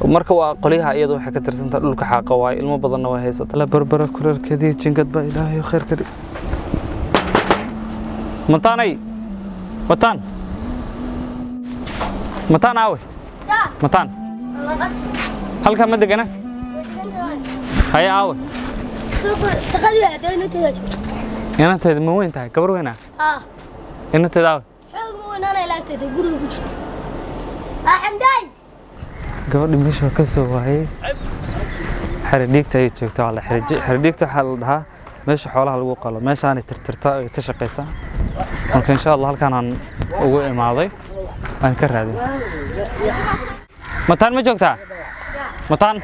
marka waa qoliyaha iyadu waxay ka tirsantaa dhulka xaaqa waay ilmo badanna way haysataa la barbara kuleelkeedii jingad baa ilaahay khayr ka dhig mataanay mataan aawe mataan halka ma degana haya aawe shaqadii adeynteeda inanteeda ma weyn tahay gabar weynaa inanteeda aawe xoog ma weynaanay laagteeda guriga ku jirta xamdaan gabadhi meesha ka soo waayay xaridhiigta ay joogtaa wala xaridhiigta waxa la dhahaa meesha xoolaha lagu qalo meeshaan tirtirta ay ka shaqeysaa marka insha Allah halkaan aan ugu imaaday aan ka raadin mataan ma joogtaa mataan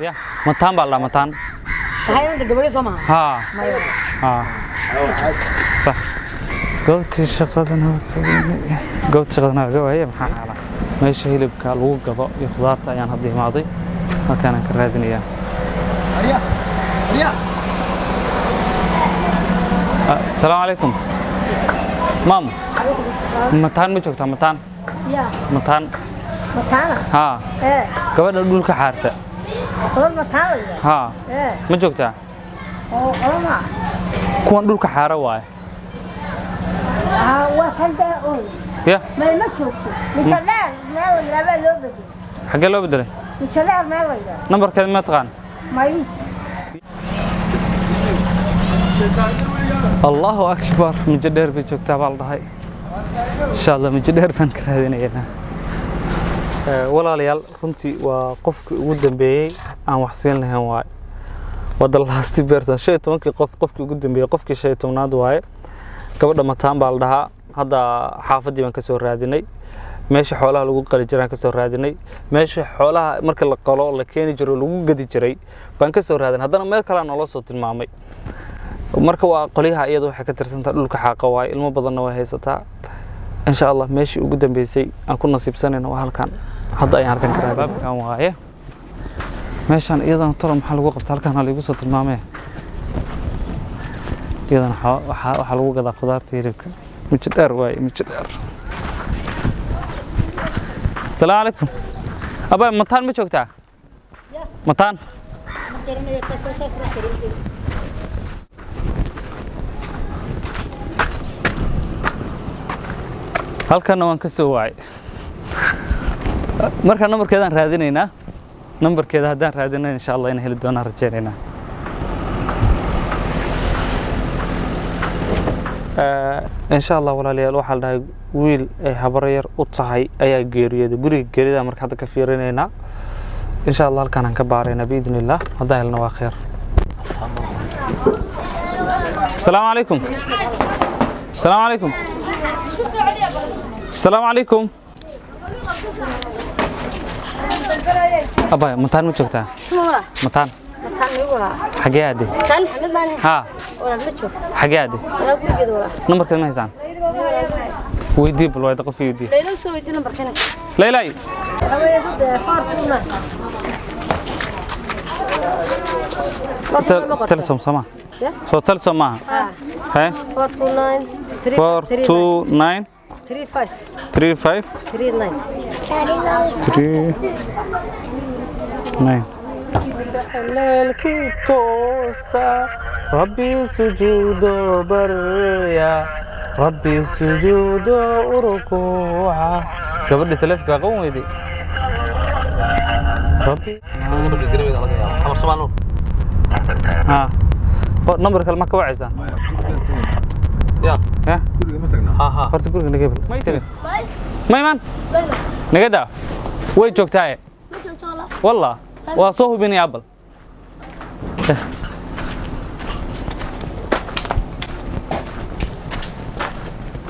ya mataan baa la mataan hay'adda gabadha Soomaa ha صح goobtii shaqadana gawaye maxaa xaalad meesha hilibka lagu gado iyo khudaarta ayaan hadda imaaday halkaan ka raadinayaa السلام عليكم مام متان ما joogtaa mataan ya mataan ha gabadha dhulka xaarta mataan ha ma joogtaa olama kuwan dhulka xaara waay waa hada oo ya ma joogto mijalaan meel laba loo bedelay xagee loo bedelay mijalaan meel wayda nambarkeeda ma taqaan may الله أكبر من جدير بيجوكتا بالدهاي إن شاء الله من جدير بان كرهدينينا walaalyaal runtii waa qofkii ugu dambeeyay aan wax siin lahayn waay wada laasti beertan 15 qofkii ugu dambeeyay qofkii 15aad waay gabadha mataan baa la dhahaa hadda xaafadii baan ka soo raadinay meesha xoolaha lagu qali jiraan ka soo raadinay meesha xoolaha marka la qalo la keeni jiro lagu gadi jiray baan ka soo raadin haddana meel kale aan noo soo tilmaamay marka waa qoliyaha iyadu waxay ka tirsantaa dhulka xaaqa waay ilmo badanna way haysataa insha Allah meeshii ugu dambeysay aan ku nasiibsanayno waa halkan hadda ayaan halkan ka raadinay waaye meeshan iyadana tolo maxaa lagu qabtaa halkan lagu soo tilmaamay iyadana waxa lagu gadaa khudaarta hilibka mujidar waay mujidar السلام عليكم أبا متان ما joogtaa متان halkan waan ka soo waay marka nambarkeedaan raadinaynaa nambarkeeda hadaan raadinay insha Allah in heli doona rajaynaynaa insha Allah walaalyaal waxa la dhahay wiil ay habar yar u tahay ayaa geeriyooday guriga geerida marka hadda ka fiirinaynaa insha Allah halkaan aan ka baarayna biidnillah hadaa helna waa khair السلام عليكم السلام عليكم السلام عليكم أبا متان ما joogtaa متان حاجة عادي ها حاجة عادي نمبر كم هيسان ويدي بالله يدق في يدي ليلى سوي دي نمبر كنا ليلى تلسم سما سو تلسم معها ها 429 35 39 حلالكي توسع ربي سجود بريا ربي سجود وركوع قبل تلفك قوم يدي ربي خمس سمانو ها نمبر كلمة كويسة يا ها فرت كل نجيب ما يمان نجدا وين جوكتاي والله وصوه بني أبل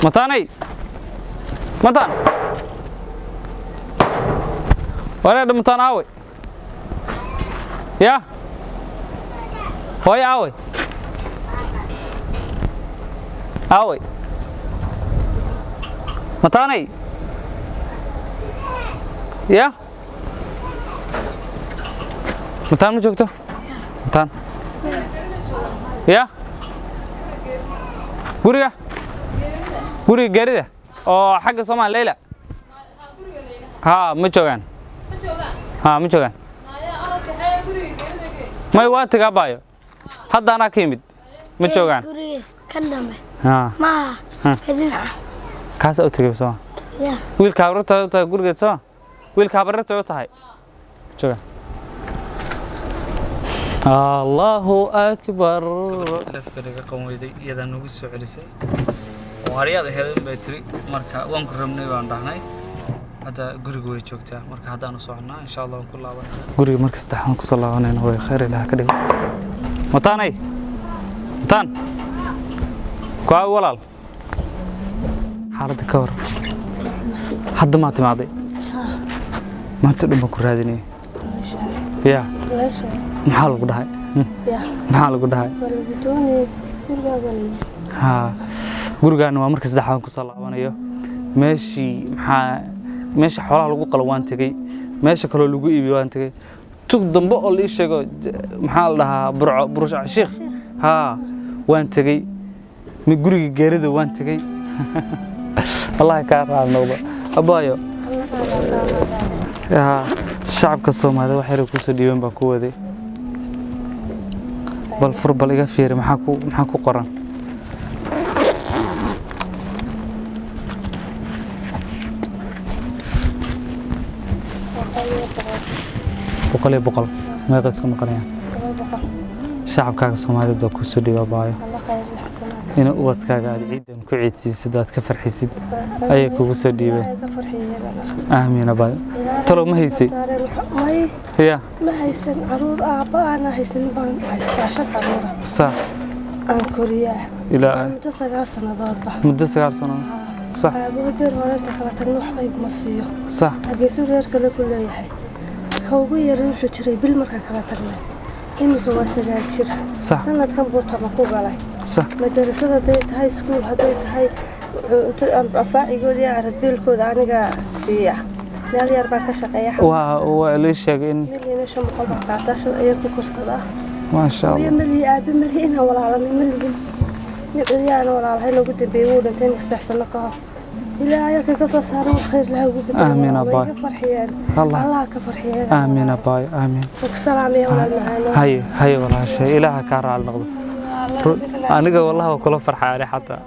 متاني متان ولا ده متان عوي يا هو يا عوي عوي متاني يا متان ما joogto متان يا guriga gaarida oo xagga Soomaaliya Leila ha ma joogan ها ما joogaan may waa tagaa baayo hadda anaa ka yimid ma joogaan guriga kan dambe ha ma kadina kaas u tagay soo ya wiilka abarta u tahay gurigeed soo wiilka abarta u tahay joogaan Allahu akbar lafkariga qowmeyday iyada nagu soo celisay waariyada heedan bay tiri marka waan ku rabnay waan dhahnay hada guriga way joogtaa marka hadaan u soconaa insha Allah waan ku laabanaa guriga marka saddexaan ku soo laabanayna way khayr ilaah ka dhigo mataanay mataan kuwa walaal xaaladda ka war hadda ma timaaday maanta dhuma ku raadinay ya maxaa lagu dhahay maxaa lagu dhahay ha gurigaan waa marka saddexaan ku soo laabanayo meesha xoolaha lagu qalo waan tagay meesha kale lagu iibiyo waan tagay tug dambe oo la ii sheego maxaa la dhahaa burush sheekh ha waan tagay mi guriga geerida waan tagay Allah ka raadnooba abaayo shacabka Soomaaliyeed waxay ku soo dhiibeen baa ku waday bal furbal iga fiiri maxaa ku qoran boqol ma qasku noqonaya shacabka Soomaaliyeed baa ku soo dhiibay baayo in wadkaaga aad ciidan ku ciidsiisid aad ka farxisid ayay kugu soo dhiibeen aamin abaayo talo ma haysay ya ma haysan caruur aabba aan haysan baan haystaa caruur sa aan koriyaa ilaa muddo 9 sanadood muddo 9 sanadood صح أبغى هورا تكلم تنوح بيك مصيو صح أجلس غير كله كله يحي كوبي يروح يشتري بالمكان كلا تكلم إني هو سجل صح سنة كم بوتا مكوب عليه صح مدرسة ديت هاي سكول هديت هاي أفاعي يقول يا عرب بالكود أنا جا سياح نالي 4 شقية وليش إن ملي نشم قلبك 14 أيام كورسات ما شاء الله ملي أبي ملي هنا ولا على ملي نعيان ولا على هنا قد بيقولوا تاني استحسن لك إلى عيالك قصص صاروا خير لها وقت آمين أباي الله كفر حيان آمين أباي آمين والسلام يا ولا المعاني هاي والله شيء إلهك كار على النقض أنا والله وكل فرحة حتى